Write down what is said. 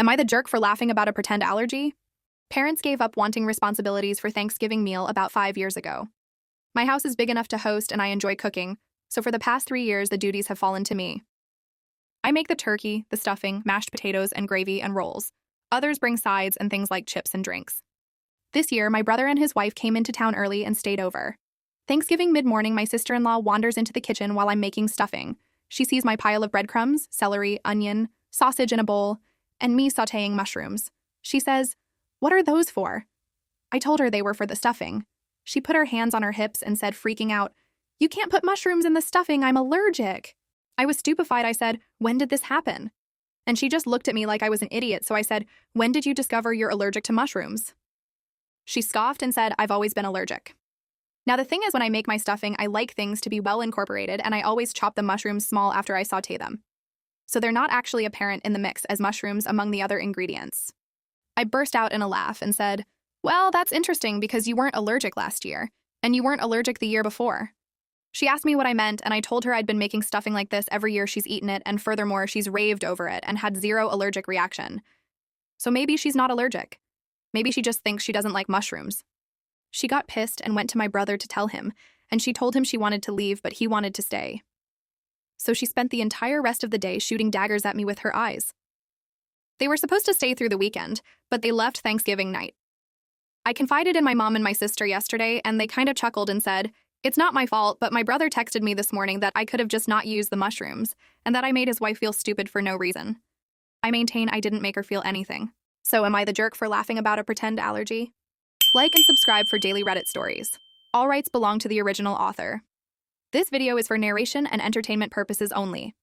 Am I the jerk for laughing about a pretend allergy? Parents gave up wanting responsibilities for Thanksgiving meal about 5 years ago. My house is big enough to host and I enjoy cooking, so for the past 3 years the duties have fallen to me. I make the turkey, the stuffing, mashed potatoes, and gravy and rolls. Others bring sides and things like chips and drinks. This year, my brother and his wife came into town early and stayed over. Thanksgiving mid-morning, my sister-in-law wanders into the kitchen while I'm making stuffing. She sees my pile of breadcrumbs, celery, onion, sausage in a bowl, and me sautéing mushrooms. She says, "What are those for?" I told her they were for the stuffing. She put her hands on her hips and said, freaking out, "You can't put mushrooms in the stuffing, I'm allergic." I was stupefied. I said, "When did this happen?" And she just looked at me like I was an idiot, so I said, "When did you discover you're allergic to mushrooms?" She scoffed and said, "I've always been allergic." Now the thing is, when I make my stuffing, I like things to be well incorporated, and I always chop the mushrooms small after I sauté them. So they're not actually apparent in the mix as mushrooms among the other ingredients. I burst out in a laugh and said, "Well, that's interesting because you weren't allergic last year, and you weren't allergic the year before." She asked me what I meant, and I told her I'd been making stuffing like this every year she's eaten it, and furthermore, she's raved over it and had zero allergic reaction. So maybe she's not allergic. Maybe she just thinks she doesn't like mushrooms. She got pissed and went to my brother to tell him, and she told him she wanted to leave, but he wanted to stay. So she spent the entire rest of the day shooting daggers at me with her eyes. They were supposed to stay through the weekend, but they left Thanksgiving night. I confided in my mom and my sister yesterday, and they kind of chuckled and said, "It's not my fault, but my brother texted me this morning that I could have just not used the mushrooms, and that I made his wife feel stupid for no reason." I maintain I didn't make her feel anything. So am I the jerk for laughing about a pretend allergy? Like and subscribe for daily Reddit stories. All rights belong to the original author. This video is for narration and entertainment purposes only.